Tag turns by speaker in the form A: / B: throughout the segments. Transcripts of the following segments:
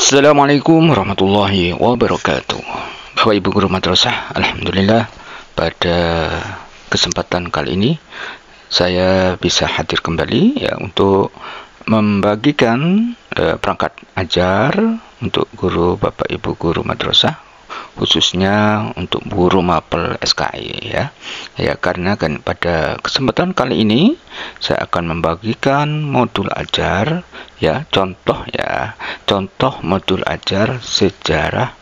A: Assalamualaikum warahmatullahi wabarakatuh. Bapak Ibu Guru Madrasah, Alhamdulillah pada kesempatan kali ini saya bisa hadir kembali ya untuk membagikan perangkat ajar untuk guru Bapak Ibu Guru Madrasah, khususnya untuk guru mapel SKI ya. Karena kan pada kesempatan kali ini saya akan membagikan modul ajar contoh modul ajar sejarah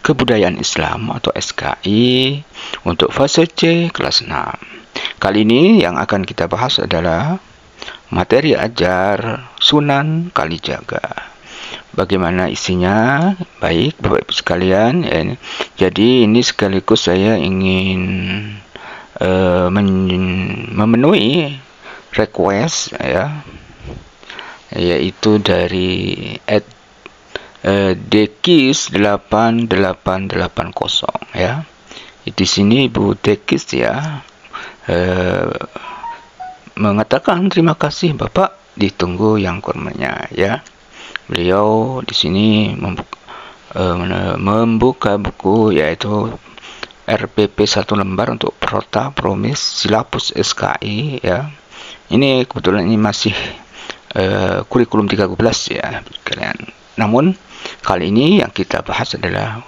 A: kebudayaan Islam atau SKI untuk fase C kelas 6. Kali ini yang akan kita bahas adalah materi ajar Sunan Kalijaga. Bagaimana isinya? Baik Bapak Ibu sekalian ya. Jadi ini sekaligus saya ingin memenuhi request ya, yaitu dari Dekis 8880 ya. Di sini Ibu Dekis ya mengatakan terima kasih Bapak, ditunggu yang kurmanya ya. Beliau di sini membuka buku yaitu RPP 1 lembar untuk Prota Promis Silabus SKI ya. Ini kebetulan ini masih kurikulum 13 ya kalian. Namun kali ini yang kita bahas adalah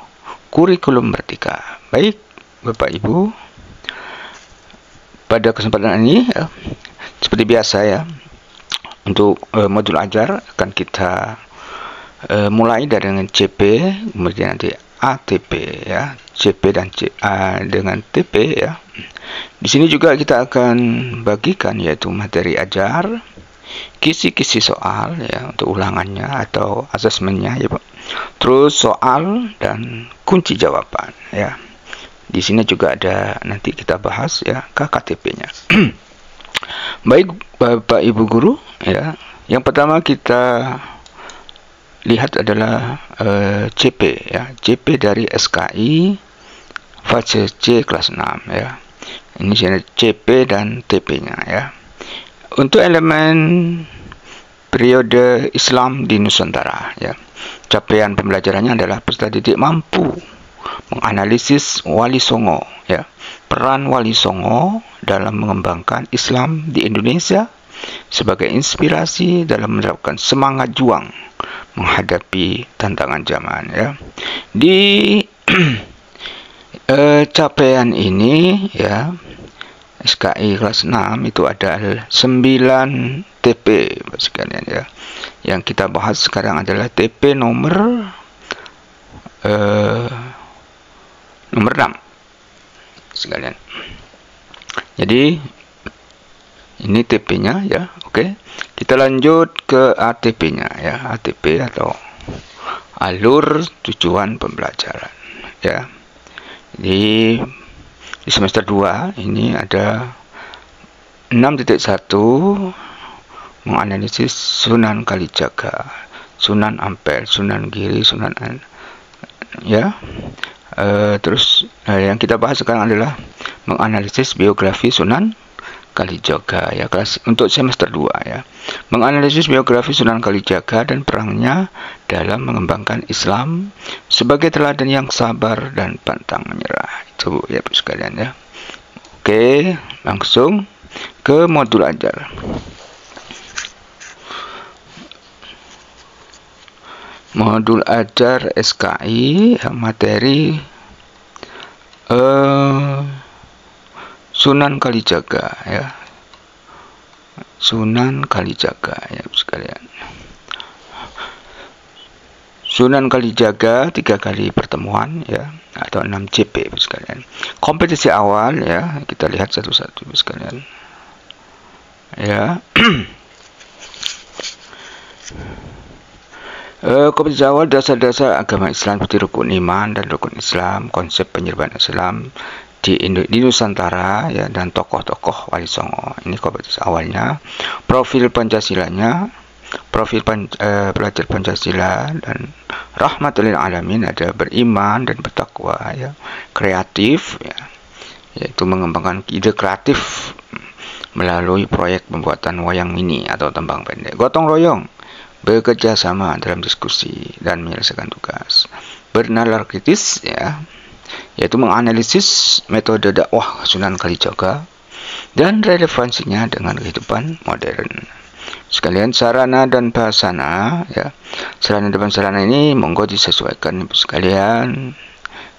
A: kurikulum merdeka. Baik Bapak Ibu, pada kesempatan ini seperti biasa ya, untuk modul ajar akan kita mulai dari dengan CP, kemudian nanti ATP ya, CP dan CA dengan TP ya. Di sini juga kita akan bagikan yaitu materi ajar, kisi-kisi soal ya untuk ulangannya atau asesmennya ya Pak. Terus soal dan kunci jawaban ya. Di sini juga ada, nanti kita bahas ya KKTP-nya. Baik Bapak Ibu guru ya. Yang pertama kita lihat adalah CP ya. CP dari SKI fase C kelas 6 ya. Ini sini CP dan TP-nya ya. Untuk elemen periode Islam di Nusantara ya. Capaian pembelajarannya adalah peserta didik mampu menganalisis Wali Songo ya. Peran Wali Songo dalam mengembangkan Islam di Indonesia sebagai inspirasi dalam menerapkan semangat juang menghadapi tantangan zaman ya. Di capaian ini ya, SKI kelas 6 itu ada 9 TP sekalian ya. Yang kita bahas sekarang adalah TP nomor 6 sekalian. Jadi ini TP-nya ya. Oke. Kita lanjut ke ATP-nya ya. ATP atau alur tujuan pembelajaran ya. Di semester 2 ini ada 6.1 menganalisis Sunan Kalijaga, Sunan Ampel, Sunan Giri, Sunan ya. Terus yang kita bahas sekarang adalah menganalisis biografi Sunan Kalijaga ya, kelas untuk semester 2 ya. Menganalisis biografi Sunan Kalijaga dan perangnya dalam mengembangkan Islam sebagai teladan yang sabar dan pantang menyerah. Itu ya Bu sekalian ya. Oke, langsung ke modul ajar. Modul ajar SKI materi Sunan Kalijaga ya. Sunan Kalijaga ya sekalian. Sunan Kalijaga 3 kali pertemuan ya, atau 6 CP sekalian. Kompetisi awal ya, kita lihat satu-satu sekalian. Ya. Kompetisi awal dasar-dasar agama Islam seperti rukun iman dan rukun Islam, konsep penyerban Islam di Nusantara ya, dan tokoh-tokoh Wali Songo. Ini kompetisi awalnya. Profil Pancasilanya, profil pelajar Pancasila dan rahmatul lil alamin, ada beriman dan bertakwa ya. Kreatif ya, yaitu mengembangkan ide kreatif melalui proyek pembuatan wayang mini atau tembang pendek. Gotong royong, bekerja sama dalam diskusi dan menyelesaikan tugas, bernalar kritis, ya, yaitu menganalisis metode dakwah Sunan Kalijaga dan relevansinya dengan kehidupan modern. Sekalian sarana dan prasarana, ya, sarana dan prasarana ini monggo disesuaikan sekalian.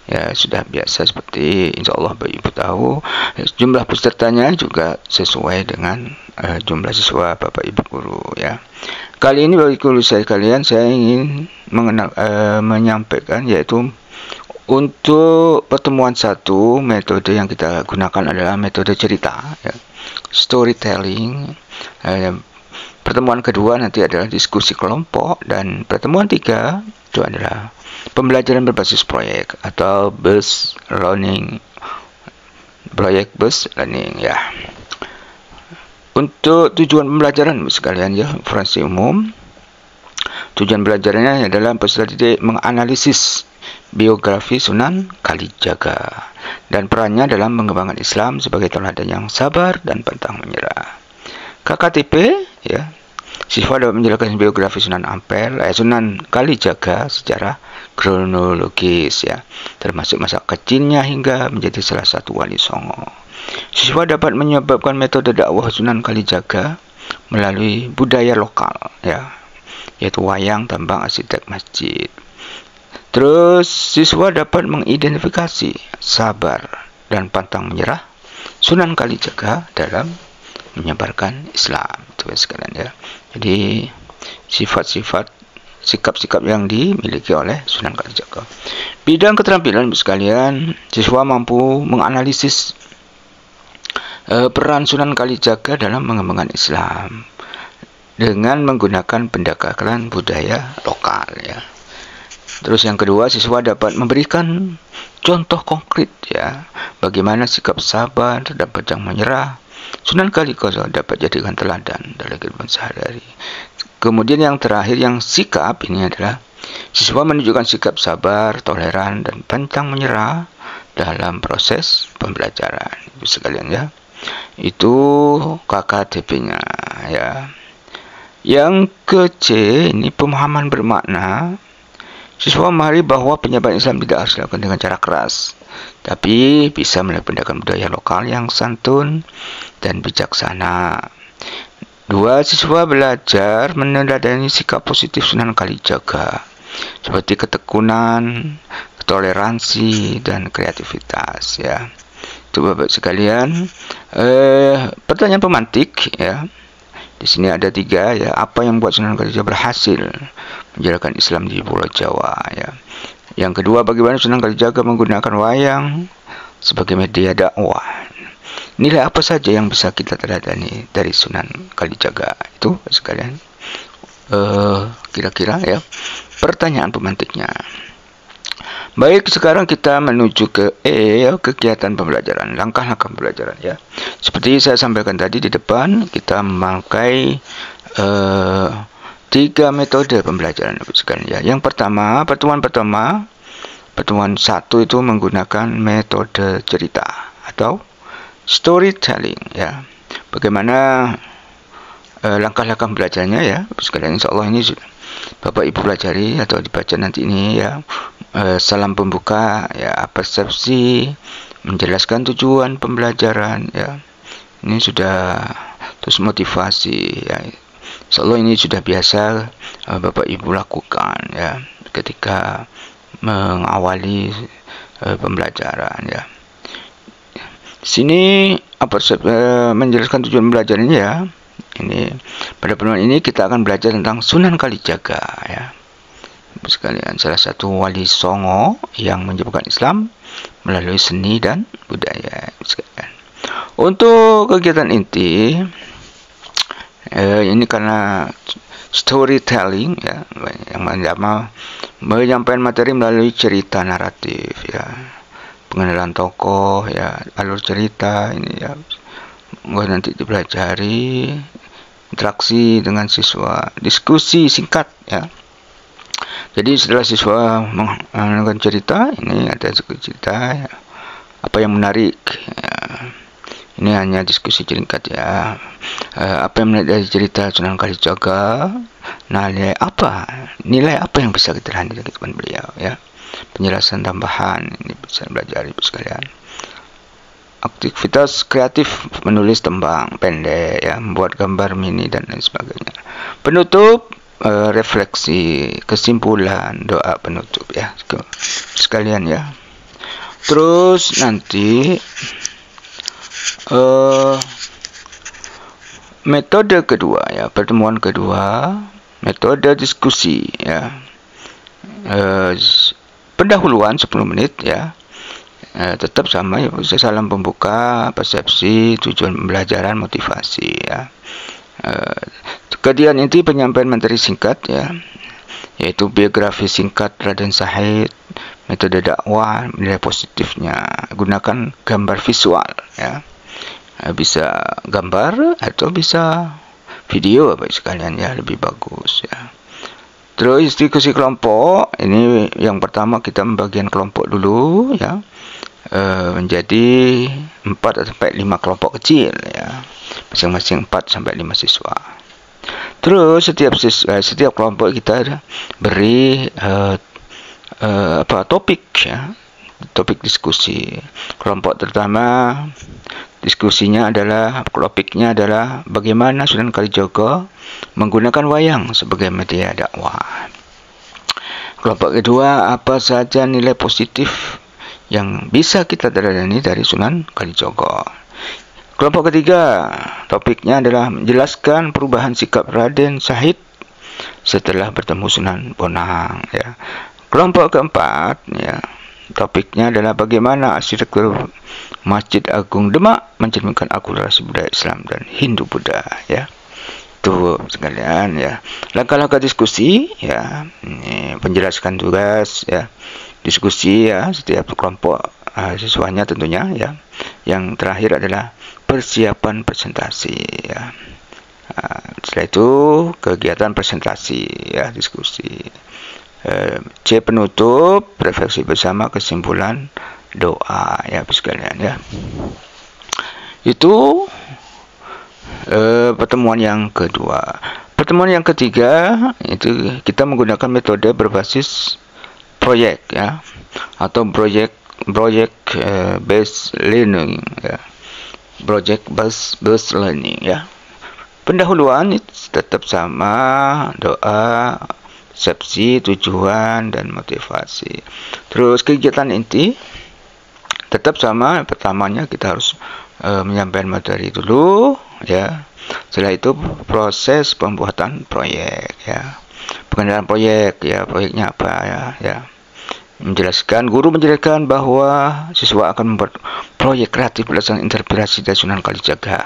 A: Ya, sudah biasa seperti insyaallah Bapak Ibu tahu, jumlah pesertanya juga sesuai dengan jumlah siswa Bapak Ibu guru, ya. Kali ini bagi guru saya kalian, saya ingin menyampaikan, yaitu untuk pertemuan satu, metode yang kita gunakan adalah metode cerita, ya, storytelling. Pertemuan kedua nanti adalah diskusi kelompok, dan pertemuan tiga itu adalah pembelajaran berbasis proyek atau based learning, proyek based learning, ya. Untuk tujuan pembelajaran sekalian, ya, informasi umum. Tujuan belajarnya adalah peserta didik menganalisis biografi Sunan Kalijaga dan perannya dalam mengembangkan Islam sebagai teladan yang sabar dan pantang menyerah. KKTP, ya, siswa dapat menjelaskan biografi Sunan Kalijaga secara kronologis, ya, termasuk masa kecilnya hingga menjadi salah satu wali songo. Siswa dapat menyebabkan metode dakwah Sunan Kalijaga melalui budaya lokal, ya, yaitu wayang, tambang, arsitek masjid. Terus siswa dapat mengidentifikasi sabar dan pantang menyerah Sunan Kalijaga dalam menyebarkan Islam, itu sekalian, ya. Jadi sifat-sifat, sikap-sikap yang dimiliki oleh Sunan Kalijaga. Bidang keterampilan sekalian, siswa mampu menganalisis peran Sunan Kalijaga dalam mengembangkan Islam dengan menggunakan pendekatan budaya lokal, ya. Terus yang kedua, siswa dapat memberikan contoh konkret, ya, bagaimana sikap sabar dan pantang menyerah Sunan Kalijaga dapat jadikan teladan dalam kehidupan sehari-hari. Kemudian yang terakhir, yang sikap ini adalah siswa menunjukkan sikap sabar, toleran, dan pantang menyerah dalam proses pembelajaran. Itu sekalian, ya. Itu KKTP-nya, ya. Yang ke-C ini pemahaman bermakna. Siswa memahami bahwa penyebaran Islam tidak harus dilakukan dengan cara keras, tapi bisa melalui pendekatan budaya lokal yang santun dan bijaksana. Dua, siswa belajar meneladani sikap positif Sunan Kalijaga seperti ketekunan, toleransi, dan kreativitas, ya. Itu Bapak sekalian. Pertanyaan pemantik, ya. Di sini ada 3, ya. Apa yang membuat Sunan Kalijaga berhasil menjalankan Islam di Pulau Jawa, ya. Yang kedua, bagaimana Sunan Kalijaga menggunakan wayang sebagai media dakwah. Nilai apa saja yang bisa kita teladani dari Sunan Kalijaga, itu sekalian. Kira-kira, ya, pertanyaan pemantiknya. Baik, sekarang kita menuju ke E, ya, kegiatan pembelajaran, langkah-langkah pembelajaran, ya. Seperti saya sampaikan tadi di depan, kita memakai 3 metode pembelajaran, sekalian, ya. Yang pertama, pertemuan 1 itu menggunakan metode cerita atau storytelling, ya. Bagaimana langkah-langkah belajarnya, ya, sekalian. Insyaallah ini Bapak Ibu pelajari atau dibaca nanti ini, ya. Salam pembuka, ya, persepsi, menjelaskan tujuan pembelajaran, ya. Ini sudah, terus motivasi, ya. Insyaallah ini sudah biasa Bapak Ibu lakukan, ya, ketika mengawali pembelajaran, ya. Sini menjelaskan tujuan belajar ini, ya. Ini pada pertemuan ini kita akan belajar tentang Sunan Kalijaga, ya. Sekalian, salah satu wali songo yang menyebarkan Islam melalui seni dan budaya, sekalian. Untuk kegiatan inti, ini karena storytelling, ya, yang menyampaikan materi melalui cerita naratif, ya, pengenalan tokoh, ya, alur cerita ini, ya, nanti dipelajari, interaksi dengan siswa, diskusi singkat, ya. Jadi setelah siswa mengenalkan cerita, ini ada cerita, ya, apa yang menarik, ya. Ini hanya diskusi singkat ya. Apa yang menarik dari cerita Sunan Kalijaga? Nilai apa yang bisa kita ambil dari kehidupan beliau ya? Penjelasan tambahan ini bisa belajar ibu sekalian. Aktivitas kreatif menulis tembang pendek ya, membuat gambar mini dan lain sebagainya. Penutup refleksi, kesimpulan, doa penutup ya sekalian ya. Terus nanti metode kedua ya, pertemuan kedua, metode diskusi ya. Pendahuluan 10 menit ya. Tetap sama ya, salam pembuka, persepsi, tujuan pembelajaran, motivasi ya. Kemudian inti penyampaian materi singkat ya, yaitu biografi singkat Raden Said, metode dakwah, nilai positifnya, gunakan gambar visual ya. Bisa gambar atau bisa video Bapak sekalian ya, lebih bagus ya. Terus diskusi kelompok, ini yang pertama kita membagian kelompok dulu ya, menjadi 4 sampai 5 kelompok kecil ya, masing-masing 4 sampai 5 siswa. Terus setiap kelompok kita beri topik ya, topik diskusi. Kelompok pertama diskusinya adalah, topiknya adalah bagaimana Sunan Kalijaga menggunakan wayang sebagai media dakwah. Kelompok kedua, apa saja nilai positif yang bisa kita teladani dari Sunan Kalijaga. Kelompok ketiga, topiknya adalah menjelaskan perubahan sikap Raden Said setelah bertemu Sunan Bonang ya. Kelompok keempat ya, topiknya adalah bagaimana arsitektur Masjid Agung Demak mencerminkan akulturasi budaya Islam dan Hindu Buddha ya. Itu sekalian ya. Langkah-langkah diskusi ya, ini penjelaskan tugas ya, diskusi ya, setiap kelompok siswanya tentunya ya. Yang terakhir adalah persiapan presentasi ya. Setelah itu kegiatan presentasi ya, diskusi. C penutup, refleksi bersama, kesimpulan, doa ya sekalian ya. Itu pertemuan yang kedua. Pertemuan yang ketiga itu kita menggunakan metode berbasis proyek ya, atau project based learning ya. Project based learning ya. Pendahuluan tetap sama, doa, persepsi, tujuan dan motivasi. Terus kegiatan inti tetap sama, pertamanya kita harus menyampaikan materi dulu ya. Setelah itu proses pembuatan proyek ya, pengenalan proyek ya, proyeknya apa ya. Guru menjelaskan bahwa siswa akan membuat proyek kreatif berdasarkan interpretasi dari Sunan Kalijaga.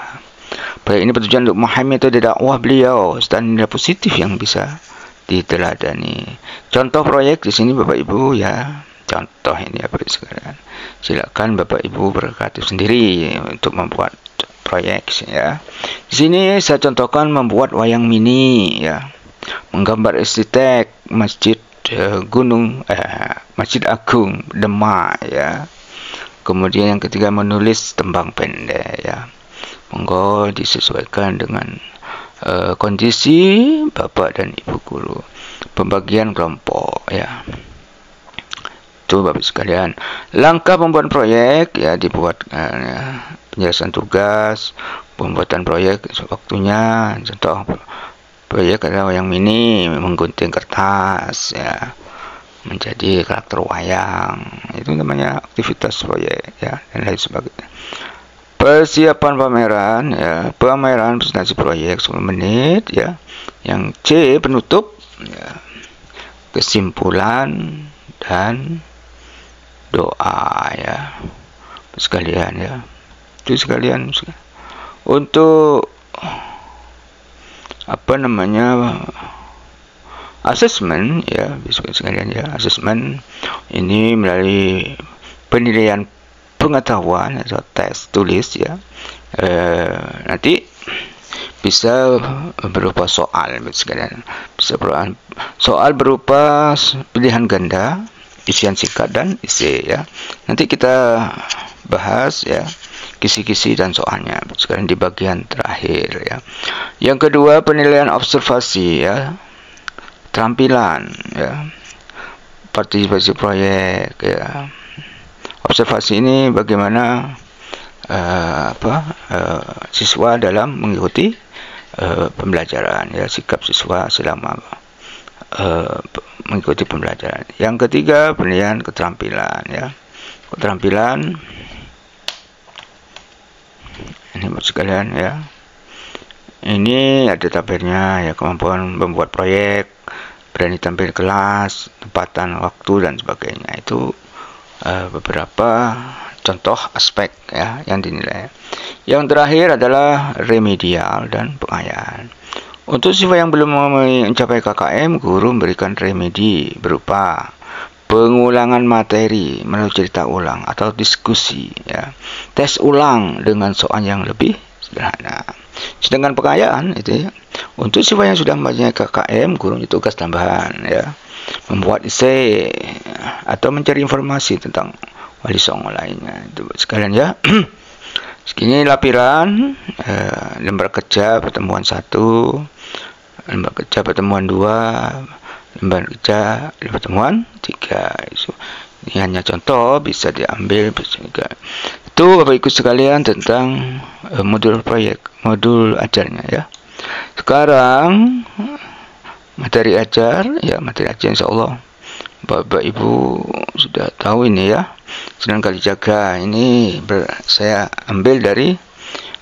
A: Proyek ini bertujuan untuk memahami metode dakwah beliau dan nilai positif yang bisa diteladani. Contoh proyek di sini Bapak Ibu ya. Contoh ini Bapak Ibu sekalian. Silakan Bapak Ibu berkreatif sendiri untuk membuat proyek ya. Di sini saya contohkan membuat wayang mini ya. Menggambar estetik Masjid Masjid Agung Demak ya. Kemudian yang ketiga menulis tembang pendek ya. Monggo disesuaikan dengan kondisi Bapak dan Ibu guru. Pembagian kelompok ya. Itu Bapak sekalian. Langkah pembuatan proyek ya, dibuat penjelasan tugas, pembuatan proyek, waktunya, contoh proyek adalah wayang mini, menggunting kertas ya menjadi karakter wayang, itu namanya aktivitas proyek ya, dan lain sebagainya. Persiapan pameran ya, pameran presentasi proyek 10 menit ya. Yang C penutup ya, kesimpulan dan doa ya sekalian ya. Itu sekalian untuk asesmen ya, sekalian ya. Asesmen ini melalui penilaian pengetahuan atau tes tulis ya. Nanti bisa berupa soal sekalian. Bisa berupa soal berupa pilihan ganda, isian singkat dan isi ya. Nanti kita bahas ya. kisi-kisi dan soalnya. Sekarang di bagian terakhir ya. Yang kedua, penilaian observasi ya, keterampilan ya, partisipasi proyek ya. Observasi ini bagaimana siswa dalam mengikuti pembelajaran ya, sikap siswa selama mengikuti pembelajaran. Yang ketiga, penilaian keterampilan ya. Keterampilan ini buat sekalian ya. Ini ada tabelnya ya, kemampuan membuat proyek, berani tampil kelas, tempatan waktu dan sebagainya. Itu beberapa contoh aspek ya yang dinilai. Yang terakhir adalah remedial dan pengayaan. Untuk siswa yang belum mencapai KKM, guru memberikan remedi berupa pengulangan materi melalui cerita ulang atau diskusi ya, tes ulang dengan soal yang lebih sederhana. Sedangkan pengayaan itu ya, untuk siswa yang sudah mempunyai KKM, guru tugas tambahan ya, membuat esai atau mencari informasi tentang wali songo lainnya. Itu sekalian ya. Segini lapiran lembar kerja pertemuan 1, lembar kerja pertemuan 2, lembar kerja pertemuan 3. Ini hanya contoh, bisa diambil juga. Itu Bapak Ibu sekalian tentang modul proyek, modul ajarnya ya. Sekarang materi ajar ya, materi ajar insyaallah Bapak Ibu sudah tahu ini ya. Sunan Kalijaga ini saya ambil dari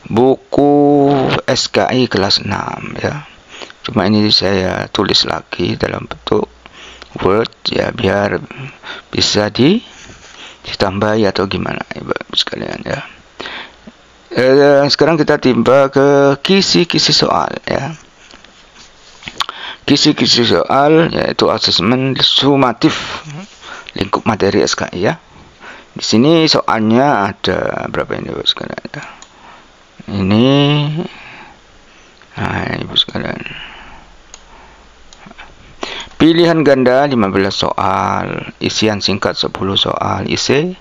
A: buku SKI kelas 6 ya. Cuma ini saya tulis lagi dalam bentuk Word ya, biar bisa ditambahi atau gimana Ibu sekalian ya. Sekarang kita timba ke kisi-kisi soal ya. Kisi-kisi soal yaitu asesmen sumatif lingkup materi SKI ya. Di sini soalnya ada berapa ini Ibu sekalian ya. Ini Ibu sekalian. Pilihan ganda 15 soal, isian singkat 10 soal, isi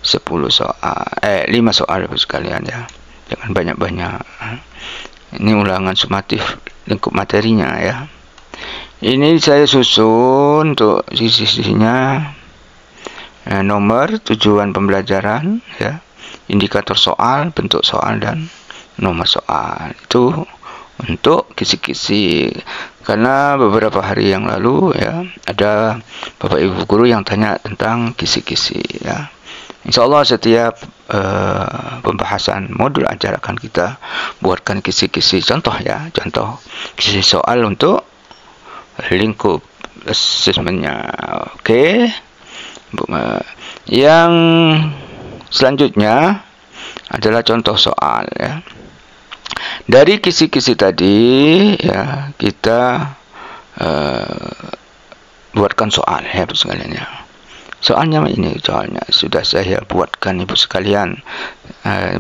A: 10 soal, 5 soal Ibu sekalian ya. Jangan banyak-banyak. Ini ulangan sumatif lingkup materinya ya. Ini saya susun untuk sisi-sisinya. Nomor, tujuan pembelajaran ya, indikator soal, bentuk soal dan nomor soal. Itu untuk kisi-kisi. Karena beberapa hari yang lalu ya, ada Bapak Ibu guru yang tanya tentang kisi-kisi ya. Insyaallah setiap pembahasan modul ajar akan kita buatkan kisi-kisi contoh ya, contoh kisi soal untuk lingkup asesmennya. Oke. Yang selanjutnya adalah contoh soal ya. Dari kisi-kisi tadi ya, kita buatkan soal ya Ibu sekalian ya. Soalnya ini soalnya sudah saya buatkan Ibu sekalian,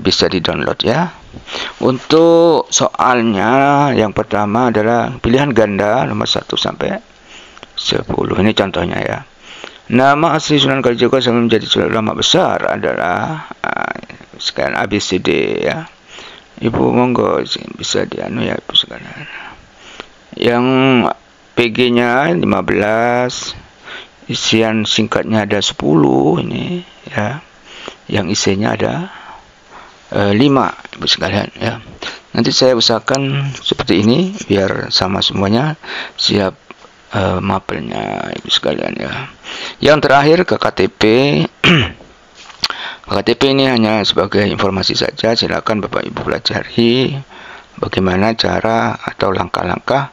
A: bisa di-download ya. Untuk soalnya yang pertama adalah pilihan ganda nomor 1 sampai 10. Ini contohnya ya. Nama asli Sunan Kalijaga sebelum menjadi ulama besar adalah sekian ABCD ya. Ibu monggo bisa dianu ya Ibu sekalian. Yang PG-nya 15, isian singkatnya ada 10 ini ya. Yang isinya ada 5 Ibu sekalian ya. Nanti saya usahakan seperti ini biar sama semuanya, siap mapelnya Ibu sekalian ya. Yang terakhir KKTP. KKTP ini hanya sebagai informasi saja. Silakan Bapak Ibu pelajari bagaimana cara atau langkah-langkah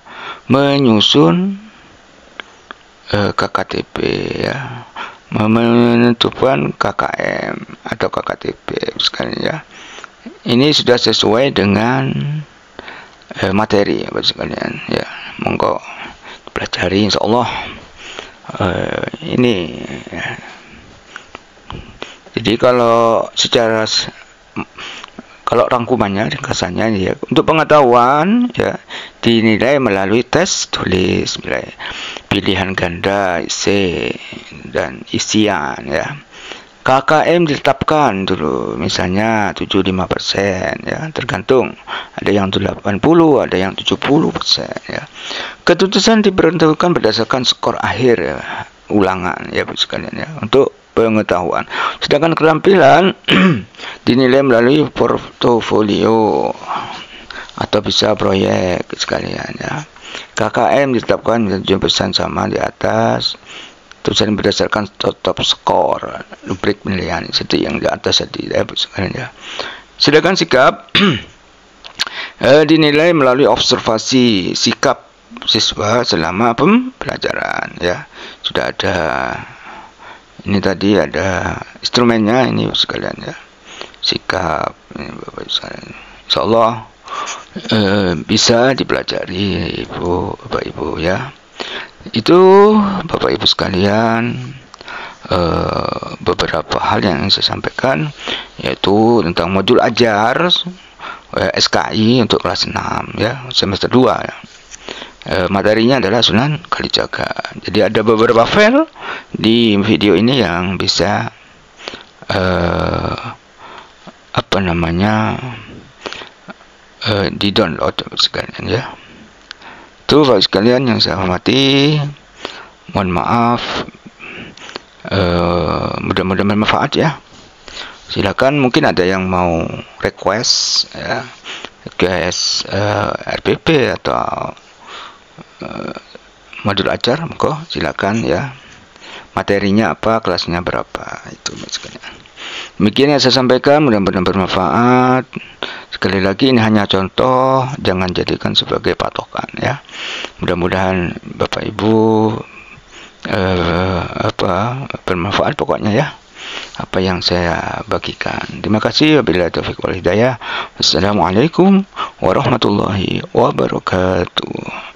A: menyusun KKTP ya, menentukan KKM atau KKTP sekalian ya. Ini sudah sesuai dengan materi Bapak sekalian ya. Monggo pelajari insyaallah. Ini ya. Jadi kalau rangkumannya ringkasannya ya, untuk pengetahuan ya, dinilai melalui tes tulis, pilihan ganda, isi dan isian ya. KKM ditetapkan dulu, misalnya 75% ya, tergantung. Ada yang 80, ada yang 70% ya. Keputusan diberlakukan berdasarkan skor akhir ya, ulangan ya sekalian ya, untuk pengetahuan. Sedangkan keterampilan dinilai melalui portofolio atau bisa proyek sekalian ya. KKM ditetapkan dengan pesan sama di atas. Tulisan berdasarkan top skor, rubrik penilaian seperti yang di atas tadi ya, sekalian ya. Sedangkan sikap dinilai melalui observasi sikap siswa selama pembelajaran ya. Sudah ada ini tadi, ada instrumennya ini sekalian ya. Sikap ini Bapak Ibu sekalian. Insyaallah bisa dipelajari Bapak Ibu ya. Itu Bapak Ibu sekalian beberapa hal yang saya sampaikan, yaitu tentang modul ajar SKI untuk kelas 6 ya, semester 2 ya. Materinya adalah Sunan Kalijaga. Jadi ada beberapa file di video ini yang bisa di-download sekalian ya. Itu Bapak sekalian yang saya hormati, mohon maaf, mudah-mudahan bermanfaat ya. Silakan, mungkin ada yang mau request ya, request RPP atau modul ajar, monggo silakan ya. Materinya apa, kelasnya berapa, itu sekalian. Demikian yang saya sampaikan, mudah-mudahan bermanfaat. Sekali lagi, ini hanya contoh, jangan jadikan sebagai patokan ya. Mudah-mudahan Bapak Ibu bermanfaat pokoknya ya, apa yang saya bagikan. Terima kasih. Wabillahi taufiq wal hidayah. Wassalamualaikum warahmatullahi wabarakatuh.